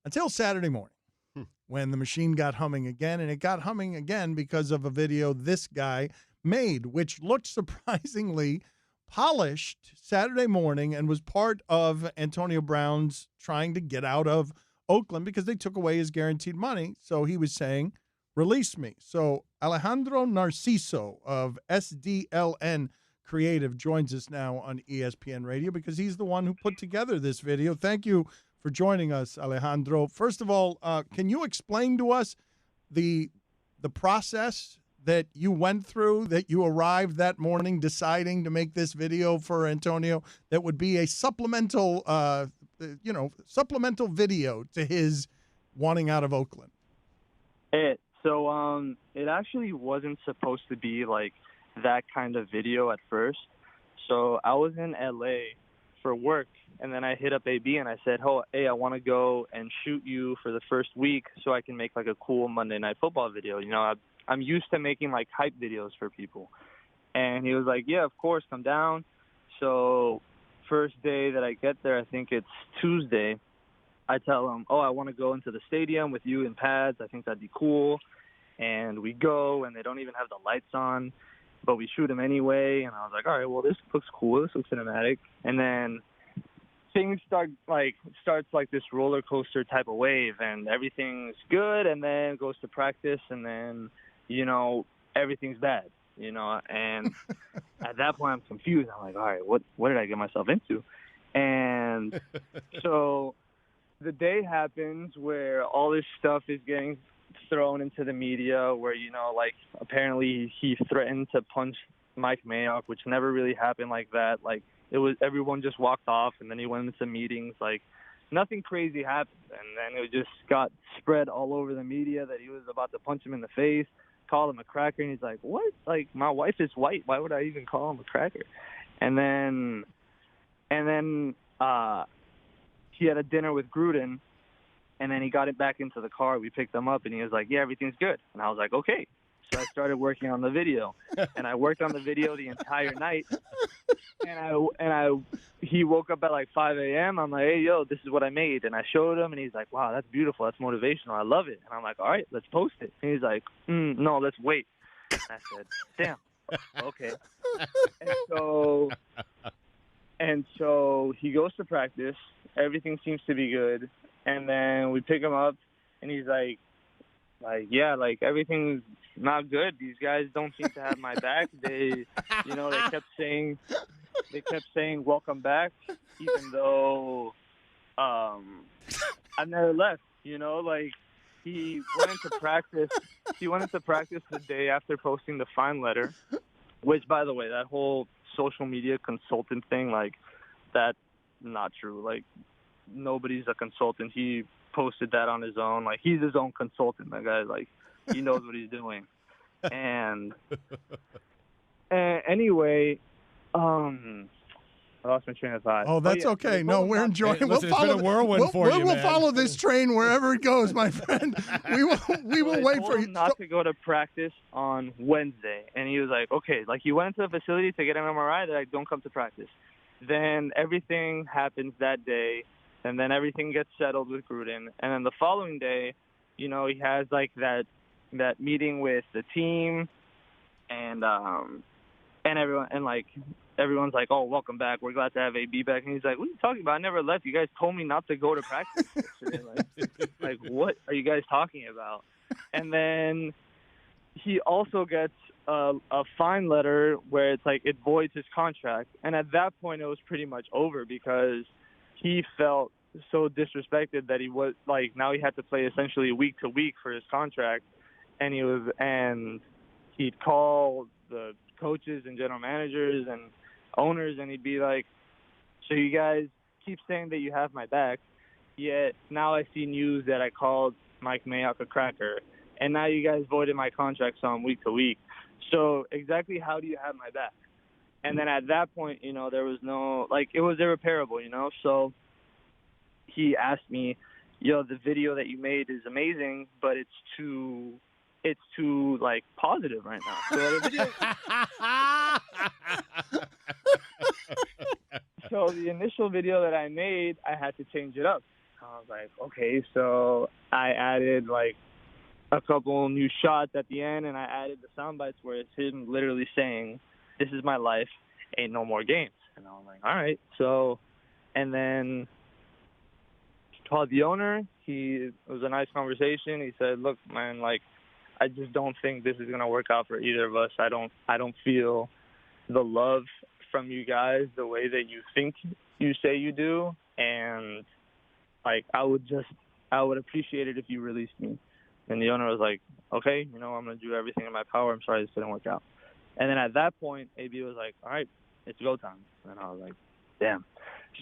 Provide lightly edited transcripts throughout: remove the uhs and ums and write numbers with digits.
until Saturday morning when the machine got humming again. And it got humming again because of a video this guy made, which looked surprisingly polished Saturday morning and was part of Antonio Brown's trying to get out of Oakland because they took away his guaranteed money. So he was saying, release me. So Alejandro Narciso of SDLN Creative joins us now on ESPN Radio because he's the one who put together this video. Thank you for joining us, Alejandro. First of all, can you explain to us the process that you went through, that you arrived that morning deciding to make this video for Antonio that would be a supplemental, supplemental video to his wanting out of Oakland? It actually wasn't supposed to be like that kind of video at first. So I was in LA for work, and then I hit up AB and I said, "Oh, hey, I want to go and shoot you for the first week so I can make like a cool Monday Night Football video. You know, I'm used to making like hype videos for people." And he was like, "Yeah, of course, come down." So first day that I get there, I think it's Tuesday, I tell him, "Oh, I want to go into the stadium with you in pads. I think that'd be cool." And we go, and they don't even have the lights on, but we shoot him anyway. And I was like, all right, well, this looks cool. This looks cinematic. And then things starts like this roller coaster type of wave, and everything's good, and then goes to practice, and then, everything's bad, and at that point I'm confused. I'm like, all right, what did I get myself into? And so the day happens where all this stuff is getting thrown into the media where, apparently he threatened to punch Mike Mayock, which never really happened like that. Like, it was, everyone just walked off, and then he went into meetings. Like, nothing crazy happened. And then it just got spread all over the media that he was about to punch him in the face, called him a cracker. And he's like, what? Like, my wife is white. Why would I even call him a cracker? And then he had a dinner with Gruden, and then he got it back into the car. We picked him up, and he was like, yeah, everything's good. And I was like, okay. So I started working on the video, and I worked on the video the entire night. He woke up at like 5 a.m. I'm like, hey, yo, this is what I made. And I showed him, and he's like, wow, that's beautiful. That's motivational. I love it. And I'm like, all right, let's post it. And he's like, no, let's wait. And I said, damn, okay. And so he goes to practice. Everything seems to be good. And then we pick him up, and he's like, yeah, like, everything's not good. These guys don't seem to have my back. They kept saying welcome back, even though I never left. Like, he went into practice. He went into practice the day after posting the fine letter, which, by the way, that whole social media consultant thing, like, that's not true. Like, nobody's a consultant. He posted that on his own. Like, he's his own consultant. That guy, like, he knows what he's doing. And anyway, I lost my train of thought. Oh, that's okay. No, we're enjoying. We'll follow. We'll follow this train wherever it goes, my friend. We will wait for you. Not to go to practice on Wednesday, and he was like, okay. Like, he went into the facility to get an MRI. They're like, don't come to practice. Then everything happens that day, and then everything gets settled with Gruden. And then the following day, he has like that meeting with the team, and everyone, and like everyone's like, oh, welcome back. We're glad to have AB back. And he's like, what are you talking about? I never left. You guys told me not to go to practice yesterday. Like, what are you guys talking about? And then he also gets a fine letter where it's like it voids his contract. And at that point, it was pretty much over because he felt so disrespected that he was like, now he had to play essentially week to week for his contract. And he'd call the coaches and general managers and owners, and he'd be like, so you guys keep saying that you have my back, yet now I see news that I called Mike Mayock a cracker, and now you guys voided my contract, so I'm week to week. So exactly how do you have my back? And then at that point, there was no, like, it was irreparable, So he asked me, the video that you made is amazing, but it's too like positive right now. So the initial video that I made, I had to change it up. I was like, okay, so I added like a couple new shots at the end, and I added the sound bites where it's him literally saying, "This is my life, ain't no more games." And I was like, all right. So, and then called the owner. It was a nice conversation. He said, "Look, man, like, I just don't think this is gonna work out for either of us. I don't feel the love from you guys the way that you think you say you do, and like I would appreciate it if you released me." And the owner was like, "Okay, I'm gonna do everything in my power. I'm sorry this didn't work out." And then at that point, AB was like, "All right, it's go time." And I was like, "Damn."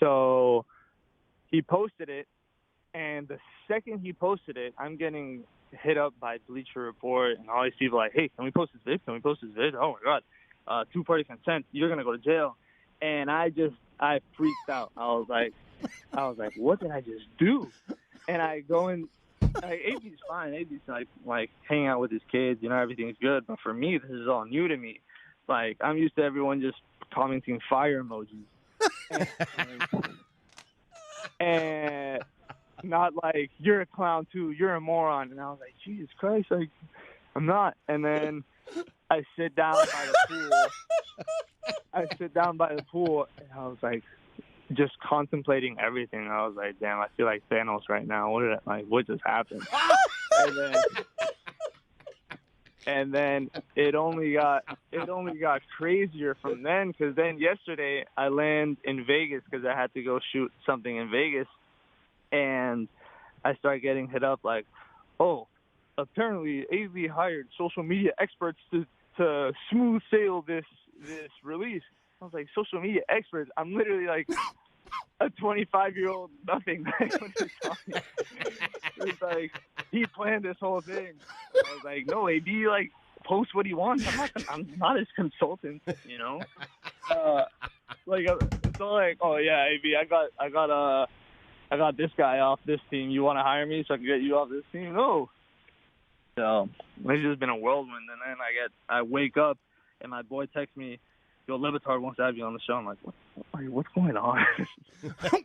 So he posted it, and the second he posted it, I'm getting hit up by Bleacher Report and all these people like, "Hey, can we post this vid? Can we post this vid? Oh my God, two-party consent. You're gonna go to jail." And I freaked out. I was like, what did I just do? And I go in. Like, AB's fine. AB's like hanging out with his kids. Everything's good. But for me, this is all new to me. Like, I'm used to everyone just commenting fire emojis, and not like, "You're a clown too. You're a moron." And I was like, Jesus Christ, like, I'm not. And then I sit down by the pool. And I was like, just contemplating everything. I was like, damn, I feel like Thanos right now. What just happened? and then it only got crazier from then, because then yesterday I land in Vegas because I had to go shoot something in Vegas, and I start getting hit up like, "Oh, apparently AV hired social media experts to smooth sail this release." I was like, social media experts? I'm literally like a 25-year-old nothing. What are you talking? It's like, he planned this whole thing. I was like, no, AB, like, post what he wants. I'm not his consultant, So like, oh yeah, AB, I got this guy off this team. You want to hire me so I can get you off this team? No. So it's just been a whirlwind. And then I wake up and my boy texts me, "Yo, LeBatard wants to have you on the show." I'm like, what's going on?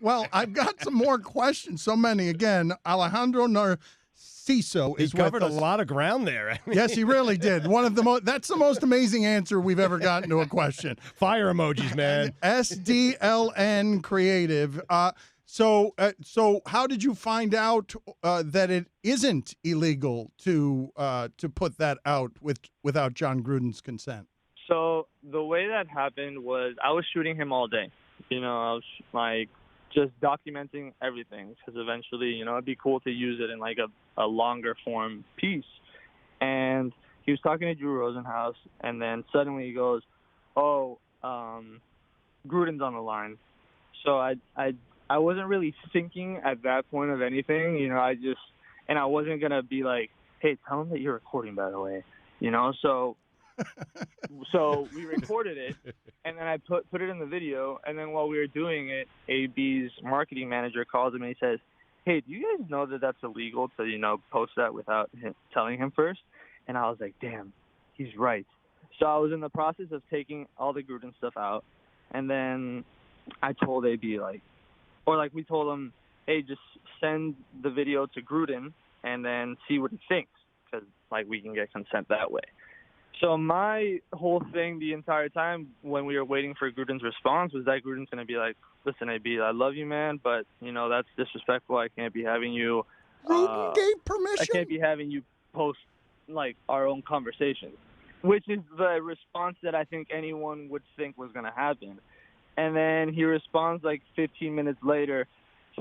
Well, I've got some more questions. So many. Again, Alejandro Narciso is with us. He covered a lot of ground there. Yes, he really did. That's the most amazing answer we've ever gotten to a question. Fire emojis, man. SDLN Creative. So how did you find out that it isn't illegal to put that out without John Gruden's consent? So the way that happened was I was shooting him all day. I was like just documenting everything, because eventually, it'd be cool to use it in like a longer form piece. And he was talking to Drew Rosenhaus, and then suddenly he goes, "Oh, Gruden's on the line." So I wasn't really thinking at that point of anything, and I wasn't gonna be like, "Hey, tell him that you're recording, by the way," So we recorded it, and then I put it in the video. And then while we were doing it, AB's marketing manager calls him and he says, "Hey, do you guys know that that's illegal to post that without telling him first?" And I was like, damn, he's right. So I was in the process of taking all the Gruden stuff out, and then I told AB we told him, "Hey, just send the video to Gruden and then see what he thinks, because we can get consent that way." So my whole thing the entire time when we were waiting for Gruden's response was that Gruden's going to be like, "Listen, AB, I love you, man, but, that's disrespectful. I can't be having you Gruden gave permission? I can't be having you post, our own conversations," which is the response that I think anyone would think was going to happen. And then he responds 15 minutes later,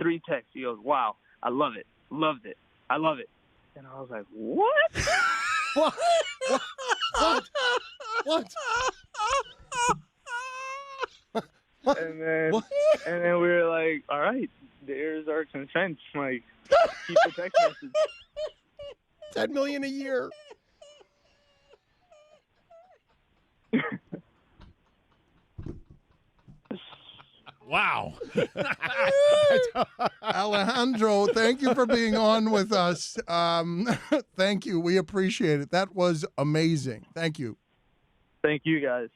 3 texts. He goes, "Wow, I love it. Loved it. I love it." And I was like, what? What? And then we were like, all right, there's our consent. Keep the text message. $10 million a year. Wow. Alejandro, thank you for being on with us. Thank you. We appreciate it. That was amazing. Thank you. Thank you, guys.